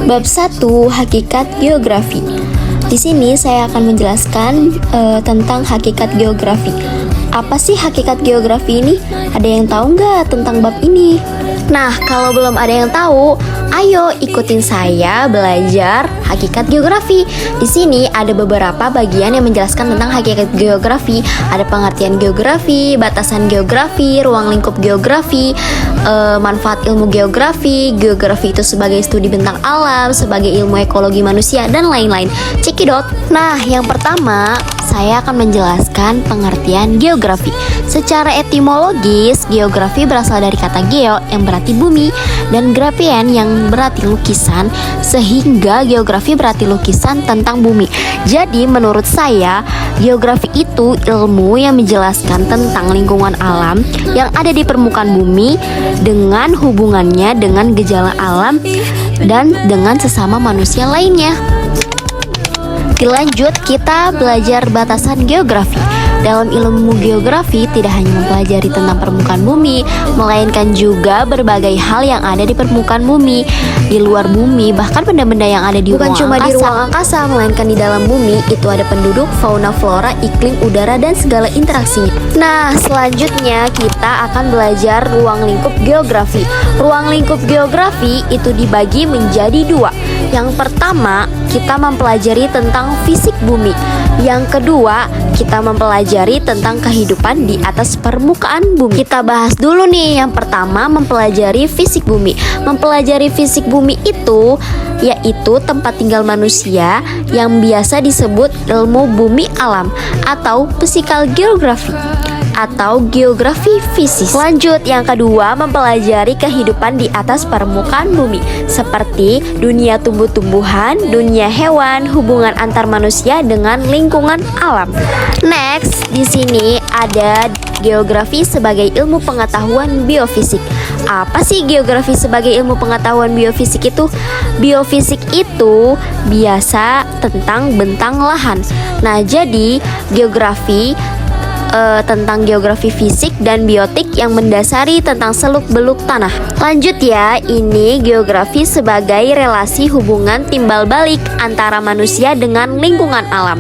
Bab 1, Hakikat Geografi. Di sini saya akan menjelaskan tentang hakikat geografi. Apa sih hakikat geografi ini? Ada yang tahu nggak tentang bab ini? Nah, kalau belum ada yang tahu, ayo ikutin saya belajar hakikat geografi. Di sini ada beberapa bagian yang menjelaskan tentang hakikat geografi. Ada pengertian geografi, batasan geografi, ruang lingkup geografi, manfaat ilmu geografi, geografi itu sebagai studi bentang alam, sebagai ilmu ekologi manusia, dan lain-lain. Cekidot. Nah, yang pertama, saya akan menjelaskan pengertian geografi. Secara etimologis, geografi berasal dari kata geo yang berarti bumi dan grafien yang berarti lukisan, sehingga geografi berarti lukisan tentang bumi. Jadi menurut saya, geografi itu ilmu yang menjelaskan tentang lingkungan alam yang ada di permukaan bumi dengan hubungannya dengan gejala alam dan dengan sesama manusia lainnya. Dilanjut, kita belajar batasan geografi. Dalam ilmu geografi tidak hanya mempelajari tentang permukaan bumi, melainkan juga berbagai hal yang ada di permukaan bumi, di luar bumi, bahkan benda-benda yang ada di ruang angkasa. Bukan cuma di ruang angkasa, melainkan di dalam bumi itu ada penduduk, fauna, flora, iklim, udara, dan segala interaksi. Nah, selanjutnya kita akan belajar ruang lingkup geografi. Ruang lingkup geografi itu dibagi menjadi dua. Yang pertama, kita mempelajari tentang fisik bumi. Yang kedua, kita mempelajari tentang kehidupan di atas permukaan bumi. Kita bahas dulu nih, yang pertama mempelajari fisik bumi. Mempelajari fisik bumi itu yaitu tempat tinggal manusia yang biasa disebut ilmu bumi alam atau physical geography atau geografi fisik. Lanjut, yang kedua mempelajari kehidupan di atas permukaan bumi seperti dunia tumbuh-tumbuhan, dunia hewan, hubungan antar manusia dengan lingkungan alam. Next, di sini ada geografi sebagai ilmu pengetahuan biofisik. Apa sih geografi sebagai ilmu pengetahuan biofisik itu? Biofisik itu biasa tentang bentang lahan. Nah, jadi geografi tentang geografi fisik dan biotik yang mendasari tentang seluk-beluk tanah. Lanjut ya, ini geografi sebagai relasi hubungan timbal balik antara manusia dengan lingkungan alam.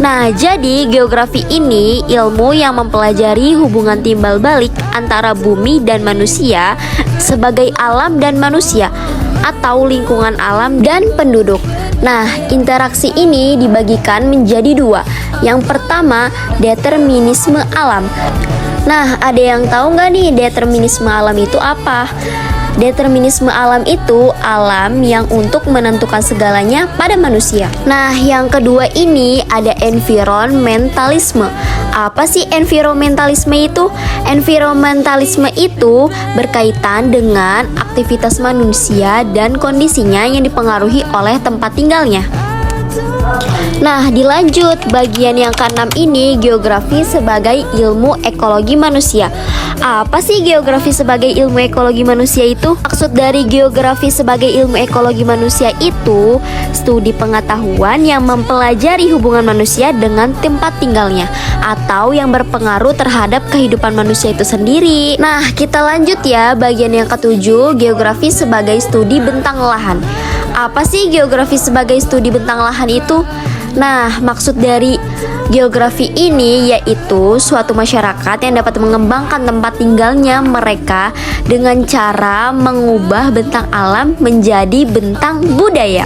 Nah, jadi geografi ini ilmu yang mempelajari hubungan timbal balik antara bumi dan manusia sebagai alam dan manusia atau lingkungan alam dan penduduk. Nah, interaksi ini dibagikan menjadi dua. Yang pertama, determinisme alam. Nah, ada yang tahu nggak nih determinisme alam itu apa? Determinisme alam itu alam yang untuk menentukan segalanya pada manusia. Nah, yang kedua ini ada environmentalisme. Apa sih environmentalisme itu? Environmentalisme itu berkaitan dengan aktivitas manusia dan kondisinya yang dipengaruhi oleh tempat tinggalnya. Nah, dilanjut bagian yang keenam ini geografi sebagai ilmu ekologi manusia. Apa sih geografi sebagai ilmu ekologi manusia itu? Maksud dari geografi sebagai ilmu ekologi manusia itu studi pengetahuan yang mempelajari hubungan manusia dengan tempat tinggalnya atau yang berpengaruh terhadap kehidupan manusia itu sendiri. Nah, kita lanjut ya bagian yang ketujuh, geografi sebagai studi bentang lahan. Apa sih geografi sebagai studi bentang lahan itu? Nah, maksud dari geografi ini yaitu suatu masyarakat yang dapat mengembangkan tempat tinggalnya mereka dengan cara mengubah bentang alam menjadi bentang budaya.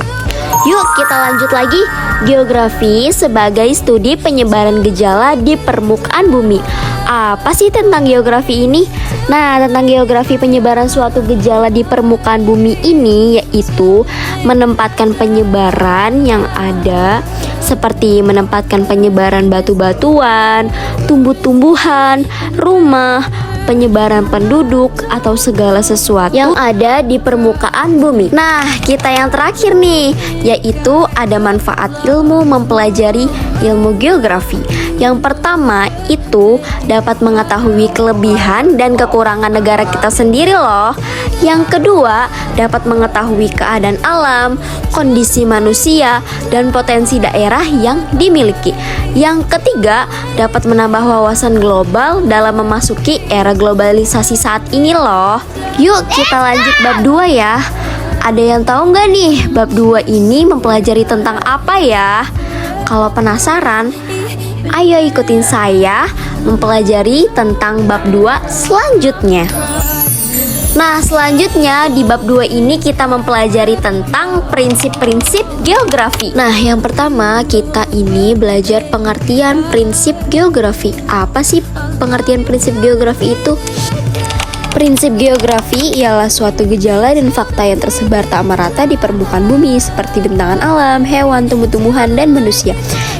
Yuk kita lanjut lagi. Geografi sebagai studi penyebaran gejala di permukaan bumi. Apa sih tentang geografi ini? Nah, tentang geografi penyebaran suatu gejala di permukaan bumi ini yaitu menempatkan penyebaran yang ada seperti menempatkan penyebaran batu-batuan, tumbuh-tumbuhan, rumah, penyebaran penduduk atau segala sesuatu yang ada di permukaan bumi. Nah, kita yang terakhir nih, yaitu ada manfaat ilmu mempelajari ilmu geografi. Yang pertama itu dapat mengetahui kelebihan dan kekurangan negara kita sendiri loh. Yang kedua, dapat mengetahui keadaan alam, kondisi manusia, dan potensi daerah yang dimiliki. Yang ketiga, dapat menambah wawasan global dalam memasuki era globalisasi saat ini loh. Yuk kita lanjut bab 2 ya. Ada yang tahu nggak nih bab 2 ini mempelajari tentang apa ya? Kalau penasaran, ayo ikutin saya mempelajari tentang bab 2 selanjutnya. Nah, selanjutnya di bab 2 ini kita mempelajari tentang prinsip-prinsip geografi. Nah, yang pertama kita ini belajar pengertian prinsip geografi. Apa sih pengertian prinsip geografi itu? Prinsip geografi ialah suatu gejala dan fakta yang tersebar tak merata di permukaan bumi seperti bentangan alam, hewan, tumbuh-tumbuhan, dan manusia.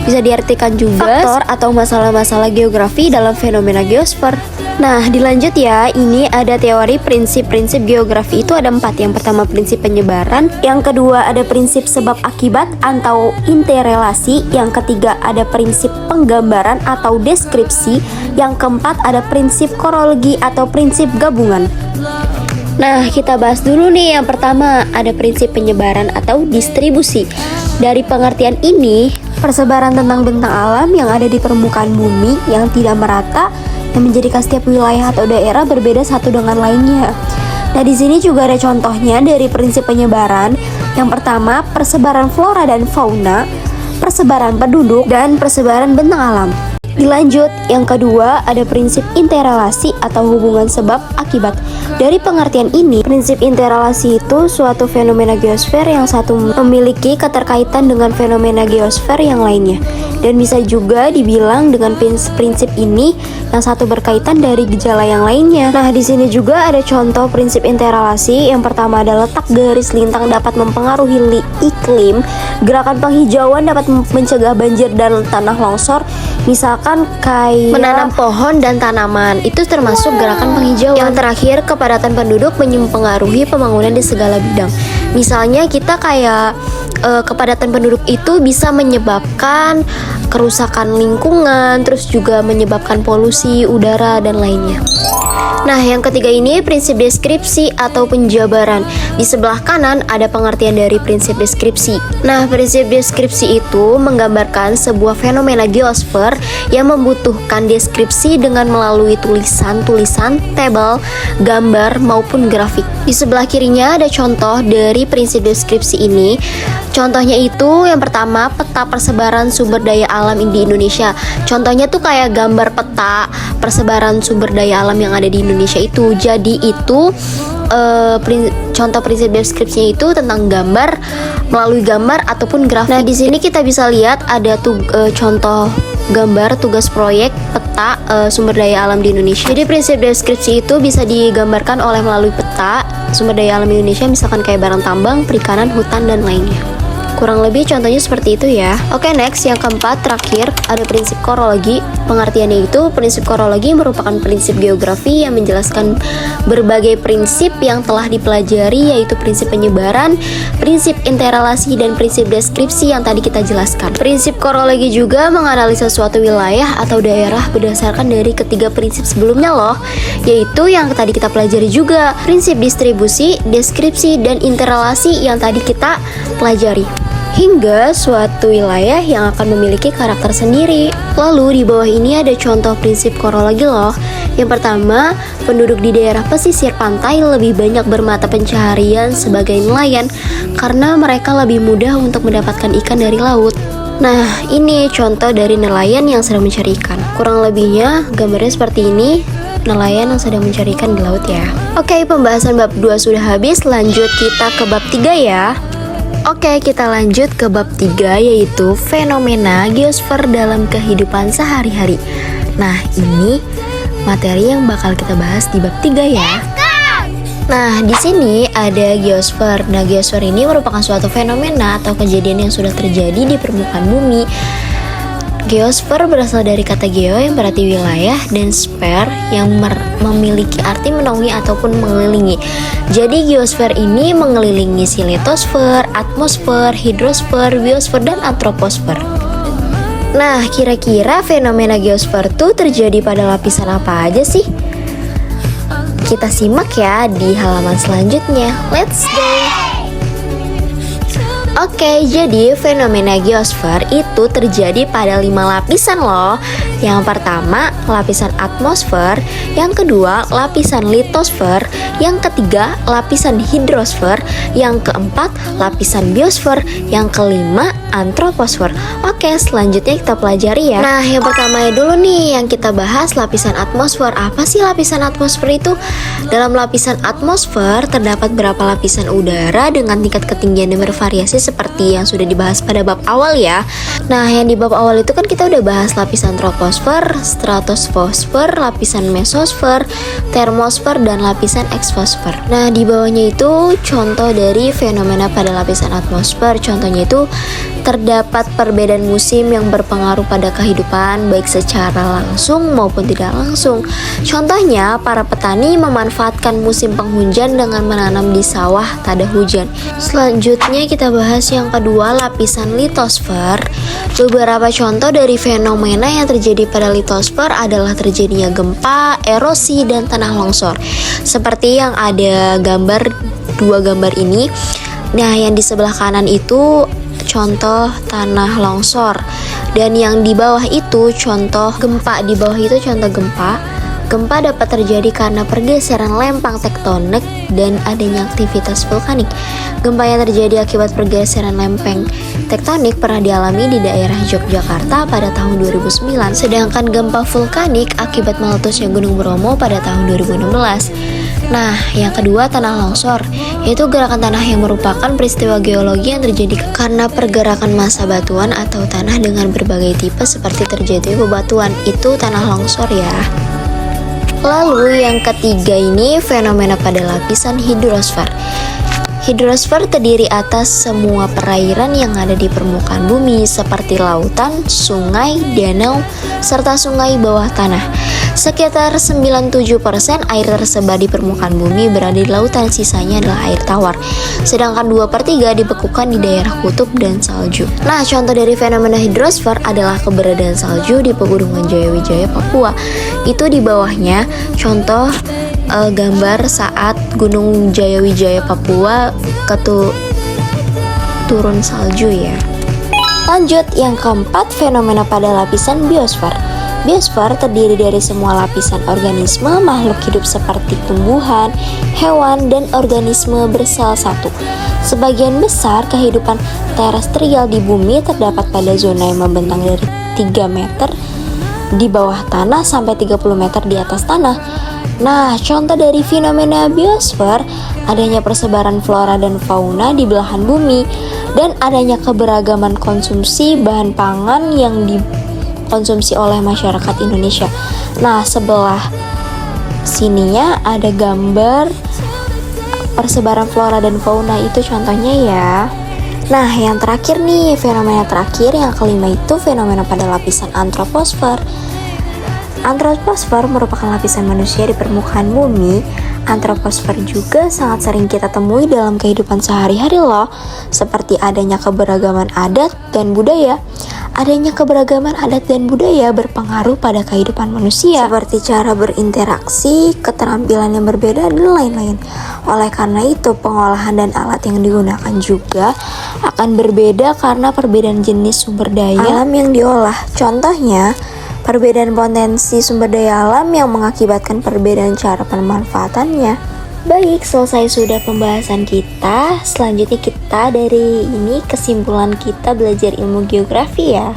Bisa diartikan juga faktor atau masalah-masalah geografi dalam fenomena geosfer. Nah, dilanjut ya, ini ada teori prinsip-prinsip geografi itu ada 4. Yang pertama prinsip penyebaran, yang kedua ada prinsip sebab akibat atau interrelasi, yang ketiga ada prinsip penggambaran atau deskripsi, yang keempat ada prinsip korologi atau prinsip gabungan. Nah, kita bahas dulu nih. Yang pertama ada prinsip penyebaran atau distribusi. Dari pengertian ini, persebaran tentang bentang alam yang ada di permukaan bumi yang tidak merata yang menjadikan setiap wilayah atau daerah berbeda satu dengan lainnya. Nah, di sini juga ada contohnya dari prinsip penyebaran. Yang pertama, persebaran flora dan fauna, persebaran penduduk, dan persebaran bentang alam. Dilanjut, yang kedua ada prinsip interrelasi atau hubungan sebab akibat. Dari pengertian ini, prinsip interrelasi itu suatu fenomena geosfer yang satu memiliki keterkaitan dengan fenomena geosfer yang lainnya. Dan bisa juga dibilang dengan prinsip ini yang satu berkaitan dari gejala yang lainnya. Nah, di sini juga ada contoh prinsip interrelasi. Yang pertama adalah letak garis lintang dapat mempengaruhi iklim. Gerakan penghijauan dapat mencegah banjir dan tanah longsor. Misalkan kayak menanam pohon dan tanaman, itu termasuk gerakan penghijauan. Yang terakhir, kepadatan penduduk mempengaruhi pembangunan di segala bidang. Misalnya kita kayak kepadatan penduduk itu bisa menyebabkan kerusakan lingkungan, terus juga menyebabkan polusi udara dan lainnya. Nah, yang ketiga ini prinsip deskripsi atau penjabaran. Di sebelah kanan ada pengertian dari prinsip deskripsi. Nah, prinsip deskripsi itu menggambarkan sebuah fenomena geosfer yang membutuhkan deskripsi dengan melalui tulisan-tulisan, tabel, gambar, maupun grafik. Di sebelah kirinya ada contoh dari prinsip deskripsi ini. Contohnya itu yang pertama, peta persebaran sumber daya alam di Indonesia. Contohnya tuh kayak gambar peta persebaran sumber daya alam yang ada di Indonesia itu. Jadi itu contoh prinsip deskripsinya itu tentang gambar, melalui gambar ataupun grafik. Nah, di sini kita bisa lihat ada contoh gambar tugas proyek peta sumber daya alam di Indonesia. Jadi prinsip deskripsi itu bisa digambarkan melalui peta sumber daya alam Indonesia, misalkan kayak barang tambang, perikanan, hutan, dan lainnya. Kurang lebih contohnya seperti itu ya. Oke, next, yang keempat terakhir ada prinsip korologi. Pengertiannya itu prinsip korologi merupakan prinsip geografi yang menjelaskan berbagai prinsip yang telah dipelajari, yaitu prinsip penyebaran, prinsip interrelasi, dan prinsip deskripsi yang tadi kita jelaskan. Prinsip korologi juga menganalisa suatu wilayah atau daerah berdasarkan dari ketiga prinsip sebelumnya loh, yaitu yang tadi kita pelajari juga, prinsip distribusi, deskripsi, dan interrelasi yang tadi kita pelajari, hingga suatu wilayah yang akan memiliki karakter sendiri. Lalu di bawah ini ada contoh prinsip korologi loh. Yang pertama, penduduk di daerah pesisir pantai lebih banyak bermata pencaharian sebagai nelayan karena mereka lebih mudah untuk mendapatkan ikan dari laut. Nah, ini contoh dari nelayan yang sedang mencari ikan. Kurang lebihnya gambarnya seperti ini, nelayan yang sedang mencari ikan di laut ya. Oke, pembahasan bab 2 sudah habis, lanjut kita ke bab 3 ya. Oke, kita lanjut ke bab 3, yaitu fenomena geosfer dalam kehidupan sehari-hari. Nah, ini materi yang bakal kita bahas di bab 3 ya. Nah, di sini ada geosfer. Nah, geosfer ini merupakan suatu fenomena atau kejadian yang sudah terjadi di permukaan bumi. Geosfer berasal dari kata geo yang berarti wilayah dan sfer yang memiliki arti menaungi ataupun mengelilingi. Jadi geosfer ini mengelilingi si litosfer, atmosfer, hidrosfer, biosfer, dan antroposfer. Nah, kira-kira fenomena geosfer itu terjadi pada lapisan apa aja sih? Kita simak ya di halaman selanjutnya. Let's go! Oke, jadi fenomena geosfer itu terjadi pada 5 lapisan loh. Yang pertama, lapisan atmosfer. Yang kedua, lapisan litosfer. Yang ketiga, lapisan hidrosfer. Yang keempat, lapisan biosfer. Yang kelima, antroposfer. Oke, selanjutnya kita pelajari ya. Nah, yang pertama dulu nih yang kita bahas lapisan atmosfer. Apa sih lapisan atmosfer itu? Dalam lapisan atmosfer terdapat berapa lapisan udara dengan tingkat ketinggian dan bervariasi seperti yang sudah dibahas pada bab awal ya. Nah, yang di bab awal itu kan kita udah bahas lapisan troposfer, stratosfer, lapisan mesosfer, termosfer, dan lapisan eksosfer. Nah, di bawahnya itu contoh dari fenomena pada lapisan atmosfer. Contohnya itu terdapat perbedaan musim yang berpengaruh pada kehidupan baik secara langsung maupun tidak langsung. Contohnya, para petani memanfaatkan musim penghujan dengan menanam di sawah tada hujan. Selanjutnya kita bahas yang kedua, lapisan litosfer. Beberapa contoh dari fenomena yang terjadi pada litosfer adalah terjadinya gempa, erosi, dan tanah longsor. Seperti yang ada dua gambar ini. Nah, yang di sebelah kanan itu contoh tanah longsor, dan yang di bawah itu contoh gempa. Di bawah itu contoh gempa. Gempa dapat terjadi karena pergeseran lempeng tektonik dan adanya aktivitas vulkanik. Gempa yang terjadi akibat pergeseran lempeng tektonik pernah dialami di daerah Yogyakarta pada tahun 2009, sedangkan gempa vulkanik akibat meletusnya Gunung Bromo pada tahun 2016. Nah, yang kedua tanah longsor, yaitu gerakan tanah yang merupakan peristiwa geologi yang terjadi karena pergerakan massa batuan atau tanah dengan berbagai tipe seperti terjadi bebatuan. Itu tanah longsor ya. Lalu yang ketiga ini fenomena pada lapisan hidrosfer. Hidrosfer terdiri atas semua perairan yang ada di permukaan bumi seperti lautan, sungai, danau, serta sungai bawah tanah. Sekitar 97% air tersebar di permukaan bumi berada di lautan, sisanya adalah air tawar. Sedangkan 2/3 dibekukan di daerah kutub dan salju. Nah, contoh dari fenomena hidrosfer adalah keberadaan salju di pegunungan Jayawijaya, Papua. Itu di bawahnya contoh gambar saat Gunung Jayawijaya Papua turun salju ya. Lanjut, yang keempat, fenomena pada lapisan biosfer. Biosfer terdiri dari semua lapisan organisme, makhluk hidup seperti tumbuhan, hewan, dan organisme bersel satu. Sebagian besar kehidupan terestrial di bumi terdapat pada zona yang membentang dari 3 meter di bawah tanah sampai 30 meter di atas tanah. Nah, contoh dari fenomena biosfer adanya persebaran flora dan fauna di belahan bumi dan adanya keberagaman konsumsi bahan pangan yang dikonsumsi oleh masyarakat Indonesia. Nah, sebelah sininya ada gambar persebaran flora dan fauna, itu contohnya ya. Nah, yang terakhir nih, fenomena terakhir yang kelima itu fenomena pada lapisan antroposfer. Antroposfer merupakan lapisan manusia di permukaan bumi. Antroposfer juga sangat sering kita temui dalam kehidupan sehari-hari loh, seperti adanya keberagaman adat dan budaya. Adanya keberagaman adat dan budaya berpengaruh pada kehidupan manusia, seperti cara berinteraksi, keterampilan yang berbeda, dan lain-lain. Oleh karena itu, pengolahan dan alat yang digunakan juga akan berbeda karena perbedaan jenis sumber daya alam yang diolah. Contohnya, perbedaan potensi sumber daya alam yang mengakibatkan perbedaan cara pemanfaatannya. Baik, selesai sudah pembahasan kita. Selanjutnya kita dari ini kesimpulan kita belajar ilmu geografi ya.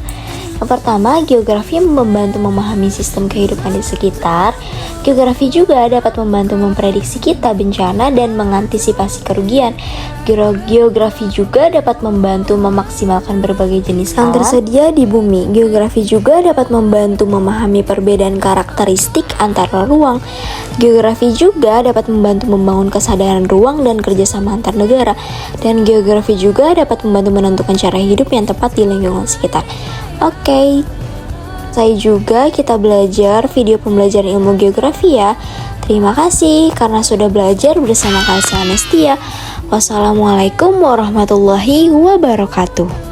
Yang pertama, geografi membantu memahami sistem kehidupan di sekitar. Geografi juga dapat membantu memprediksi kita bencana dan mengantisipasi kerugian. Geografi juga dapat membantu memaksimalkan berbagai jenis alam yang tersedia di bumi. Geografi juga dapat membantu memahami perbedaan karakteristik antara ruang. Geografi juga dapat membantu membangun kesadaran ruang dan kerjasama antar negara. Dan geografi juga dapat membantu menentukan cara hidup yang tepat di lingkungan sekitar. Oke, saya juga kita belajar video pembelajaran ilmu geografi ya. Terima kasih karena sudah belajar bersama Kak Anestia. Wassalamualaikum warahmatullahi wabarakatuh.